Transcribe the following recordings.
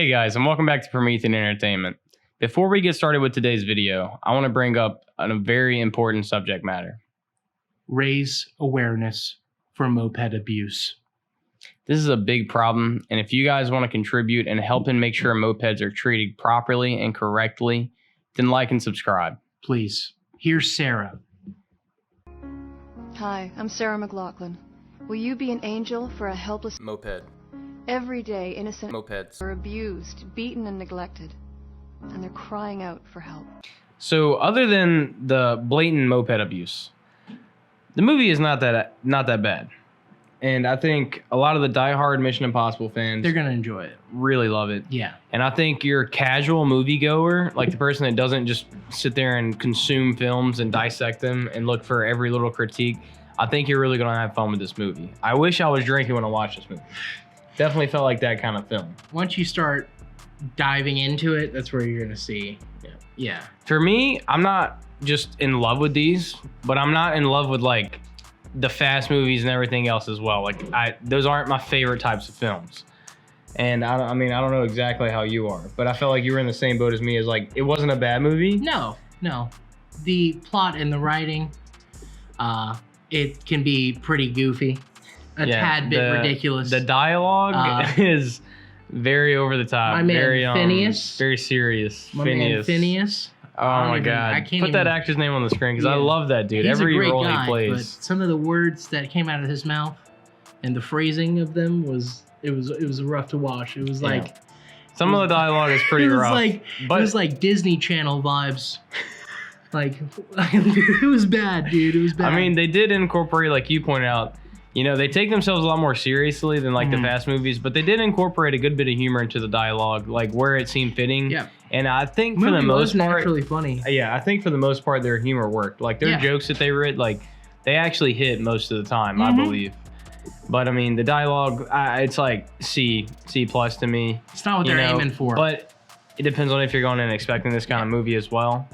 Hey guys, and welcome back to Promethean Entertainment. Before we get started with today's video, I want to bring up a very important subject matter. Raise awareness for moped abuse. This is a big problem, and if you guys want to contribute and help in make sure mopeds are treated properly and correctly, then like and subscribe. Please. Here's Sarah. Hi, I'm Sarah McLaughlin. Will you be an angel for a helpless Moped. Every day innocent Mopeds. are abused, beaten, and neglected, and they're crying out for help. So other than the blatant moped abuse, the movie is not that bad. And I think a lot of the diehard Mission Impossible fans, They're going to enjoy it. really love it. Yeah. And I think your casual moviegoer, like the person that doesn't just sit there and consume films and dissect them and look for every little critique, I think you're really going to have fun with this movie. I wish I was drinking when I watched this movie. Definitely felt like that kind of film. Once you start diving into it, that's where you're going to see. Yeah. For me, I'm not just in love with these, but I'm not in love with like the fast movies and everything else as well. Like those aren't my favorite types of films. And I don't know exactly how you are, but I felt like you were in the same boat as me. As like, it wasn't a bad movie. No. The plot and the writing, it can be pretty goofy. A tad bit ridiculous. The dialogue is very over the top. My man very, Phineas. Very serious. Man Phineas. Oh my God. I can't Put that even- active name on the screen because I Yeah. love that dude. He's Every a great role guy, he plays. but some of the words that came out of his mouth and the phrasing of them was rough to watch. It was like Some of the dialogue is pretty it was rough. like but it was like Disney Channel vibes. Like it was bad, dude. It was bad. I mean, they did incorporate, like you pointed out, you know, they take themselves a lot more seriously than like the fast movies, but they did incorporate a good bit of humor into the dialogue, like where it seemed fitting. Yeah. And I think the for movie the most was part, naturally funny. yeah, I think for the most part their humor worked. Like their Yeah. jokes that they wrote, like they actually hit most of the time, I believe. But I mean, the dialogue, it's like C plus to me. It's not what they're aiming for. But it depends on if you're going in expecting this kind of movie as well.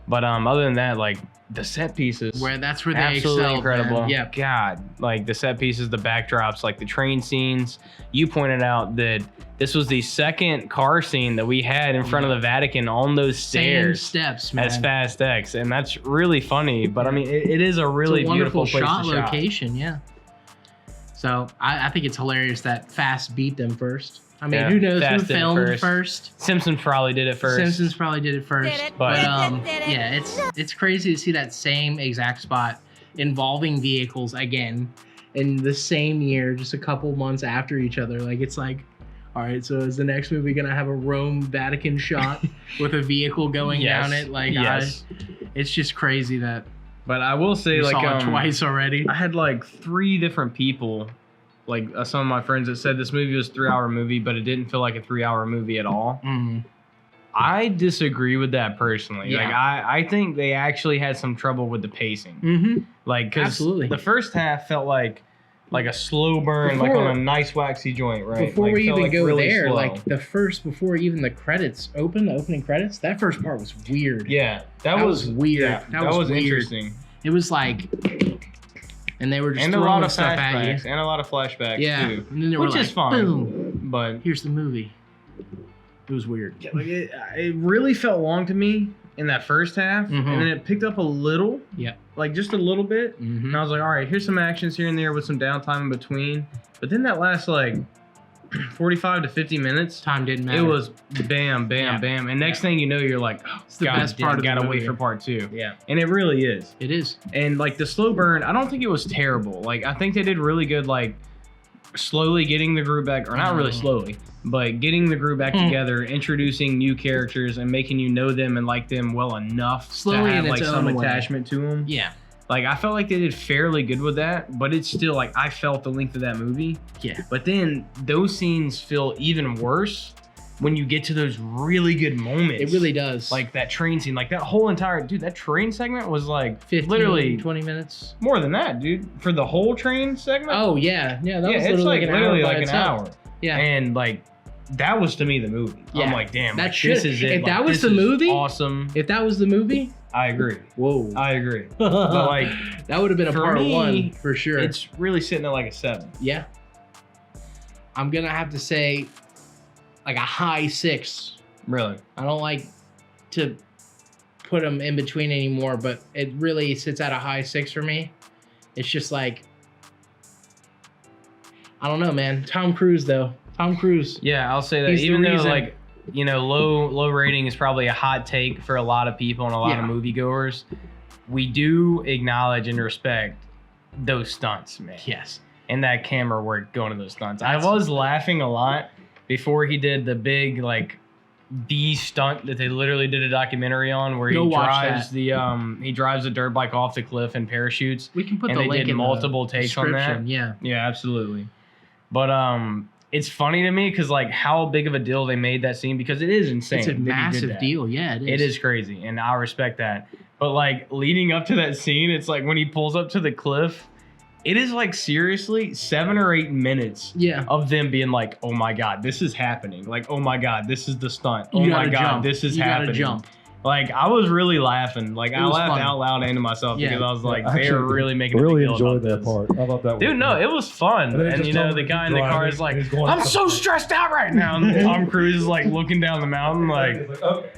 But other than that, like the set pieces, That's where they absolutely excel, incredible. man. Yeah. God, like the set pieces, the backdrops, like the train scenes. You pointed out that this was the second car scene that we had in front of the Vatican on those Same stairs steps, man. as Fast X, and that's really funny. But I mean, it is a really it's a wonderful beautiful place shot to shot. location, yeah. So I think it's hilarious that Fast beat them first. I mean, Yeah, who knows Fast who did it filmed first. first? Simpsons probably did it first. Simpsons probably did it first. But Yeah, it's crazy to see that same exact spot involving vehicles again in the same year, just a couple months after each other. Like it's like, all right, so is the next movie gonna have a Rome Vatican shot with a vehicle going Yes. down it? Like, Yes. it's just crazy that But I will say, we like, saw it twice already. I had like 3 different people, like some of my friends that said this movie was a 3-hour movie, but it didn't feel like a 3-hour movie at all. I disagree with that personally. Yeah. Like, I think they actually had some trouble with the pacing. Mm-hmm. Like, because Absolutely. the first half felt like a slow burn, like on a nice waxy joint, right? Before Like, we felt even like go really there, slow. like before even the credits open, the opening credits, that first part was weird. Yeah, That was weird. Yeah, That that was was weird. interesting. It was like, and they were just And a throwing lot of stuff at flashbacks, you. and a lot of flashbacks Yeah, too, and then they were which like, is fine. boom, But here's the movie. It was weird. yeah, like it really felt long to me in that first half, Mhm. and then it picked up a little, Yeah. like just a little bit. Mm-hmm. And I was like, all right, here's some actions here and there with some downtime in between. But then that last like 45 to 50 minutes, Time didn't matter. it was bam, bam, Yeah. bam, and next thing you know, you're like, oh, It's the best part of the gotta movie. wait for part 2. Yeah, And it really is. it is. And like the slow burn, I don't think it was terrible. Like I think they did really good, like slowly getting the group back, or not really slowly, but getting the group back together, introducing new characters and making you know them and like them well enough Slowly to have in like its some own way. attachment to them. Yeah, Like I felt like they did fairly good with that, but it's still like I felt the length of that movie. yeah. But then those scenes feel even worse when you get to those really good moments. It really does. Like that train scene, like that whole entire that train segment was like 15, literally 20 minutes. more than that, dude. For the whole train segment? Oh yeah, that was it's literally like an literally hour by like an itself. hour. Yeah, And like that was to me the movie. Yeah. I'm like, damn, That like, should- this is it. if Like, that was this the is movie- awesome. if that was the movie, I agree. whoa, I agree. But like that would have been a for part me, 1 for sure. it's really sitting at like a 7. Yeah, I'm gonna have to say like a high 6. Really? I don't like to put them in between anymore, but it really sits at a high 6 for me. It's just like, I don't know, man. Tom Cruise, though. Tom Cruise. Yeah, I'll say that. He's the Even though, reason. like, you know, low rating is probably a hot take for a lot of people and a lot of moviegoers, we do acknowledge and respect those stunts, man. Yes. And that camera work going to those stunts. I was laughing a lot before he did the big, like, the stunt that they literally did a documentary on, where Go he watch drives he drives the dirt bike off the cliff and parachutes. We can put And the they link did in multiple the takes on that. description. Yeah. Yeah, absolutely. But it's funny to me because, like, how big of a deal they made that scene, because it is insane. It's a that he did massive that. deal. Yeah, it is. It is crazy, and I respect that. But, like, leading up to that scene, it's like when he pulls up to the cliff, it is, like, seriously 7 or 8 minutes Yeah. of them being like, oh my God, this is happening. Like, oh my God, this is the stunt. Oh You my gotta God, jump. this is You gotta happening. jump. Like, I was really laughing. Like, I was laughed fun. out loud and to myself Yeah. because I was like, Yeah, they are actually, really making a really big deal enjoyed about that this. part. I thought that was Dude, no, it was fun. And then And, just you know, tell the him guy in he's the car driving is like, and he's going I'm up so the- stressed out right now. And Tom Cruise is like looking down the mountain like, It's like, okay.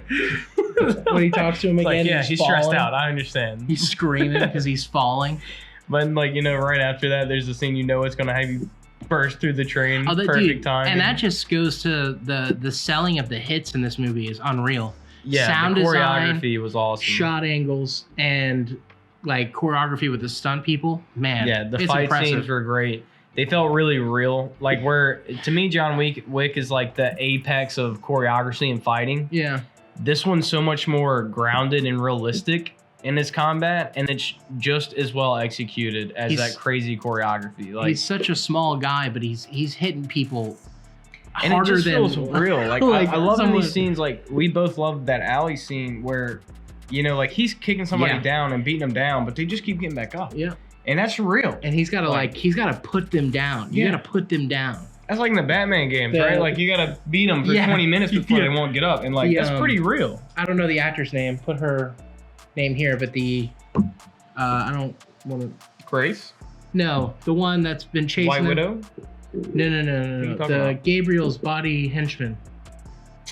When he talks to him it's again, like, yeah, he's falling. stressed out. I understand. He's screaming because he's falling. But, like, you know, right after that, there's the scene, you know, it's going to have you burst through the train. Oh, that Perfect dude, time. and that just goes to the selling of the hits in this movie is unreal. yeah, sound the design, choreography was awesome. Shot angles and like choreography with the stunt people. Man, Yeah, the it's fight impressive. scenes were great. They felt really real. Like, where, to me, John Wick is like the apex of choreography and fighting. Yeah, This one's so much more grounded and realistic in its combat, and it's just as well executed as He's- that crazy choreography. Like, he's such a small guy, but he's hitting people and it harder just than feels real. Like, like I love in someone- these scenes. Like, we both love that alley scene where, you know, like, he's kicking somebody Yeah. down and beating them down, but they just keep getting back up. Yeah, And that's real. and he's got to he's got to put them down. You Yeah. got to put them down. That's like in the Batman games, The- right? Like, you gotta beat them for Yeah. 20 minutes before Yeah. they won't get up, and like The, that's pretty real. I don't know the actor's name. Put her name here, but I don't want to. Grace, No, the one that's been chasing White him. Widow. No, What are you talking the about? Gabriel's body henchman.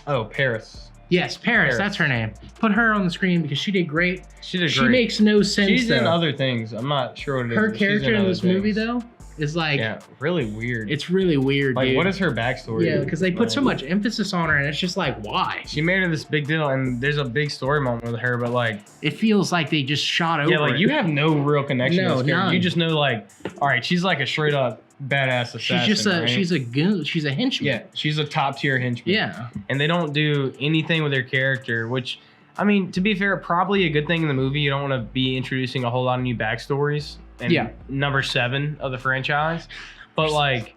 Oh, Paris. Yes, Paris. Paris. That's her name. Put her on the screen because she did great. She did She great. makes no sense. She's in though. other things. I'm not sure what it is. Her but she's character in other this movie things. though is like Yeah, really weird. it's really weird, like, dude. what is her backstory? Yeah, because they put so Like, much emphasis on her, and it's just like, why? She made her this big deal, and there's a big story moment with her, but like, It feels like they just shot over. yeah, like it. you have no real connection. No, to this character. none. You just know, like, all right, she's like a straight up badass assassin. She's just a right? she's a goon. She's a henchman. yeah, she's a top tier henchman. Yeah. And they don't do anything with her character, which, I mean, to be fair, probably a good thing in the movie. You don't want to be introducing a whole lot of new backstories. And Yeah. number 7 of the franchise. But, like,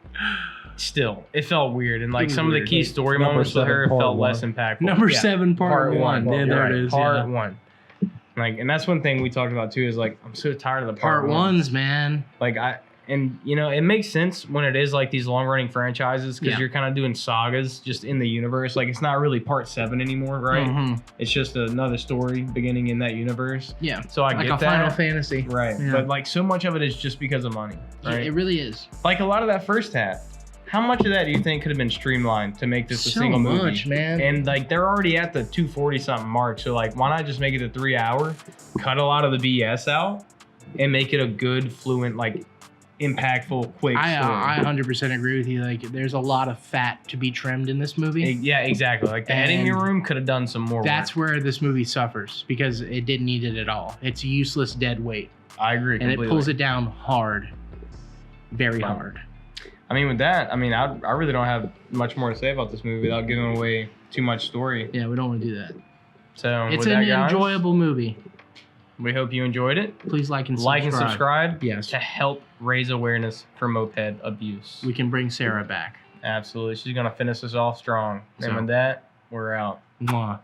still, it felt weird. And, like, It was some of the weird. key story Number moments with 7, her part felt 1. less impactful. Number Yeah, 7, part one. Yeah, there Right, it is. Part yeah. 1. Like, and that's one thing we talked about, too, is, like, I'm so tired of the Part ones, man. Like, and you know, it makes sense when it is like these long running franchises because Yeah. you're kind of doing sagas just in the universe. Like, it's not really part 7 anymore, right? Mhm. It's just another story beginning in that universe. Yeah. So I Like get a that. Final Fantasy. Right. Yeah. But like so much of it is just because of money, Yeah, right? it really is. Like a lot of that first half. How much of that do you think could have been streamlined to make this a So single movie? much, man. And like they're already at the 240 something mark. So like why not just make it a 3 hour, cut a lot of the BS out, and make it a good, fluent, like impactful, quick story. I 100% agree with you. Like, there's a lot of fat to be trimmed in this movie. Yeah, exactly. Like the editing And room could have done some more That's work. where this movie suffers because it didn't need it at all. It's useless dead weight, I agree and completely. it pulls it down hard, very Wow. hard. I mean, with that, I mean, I really don't have much more to say about this movie without giving away too much story. Yeah, we don't want to do that. So It's with an that, guys, enjoyable movie. we hope you enjoyed it. Please like and subscribe. Like and subscribe Yes. to help raise awareness for moped abuse. We can bring Sarah back. Absolutely. She's going to finish us off strong. And So- with that, we're out. Mwah.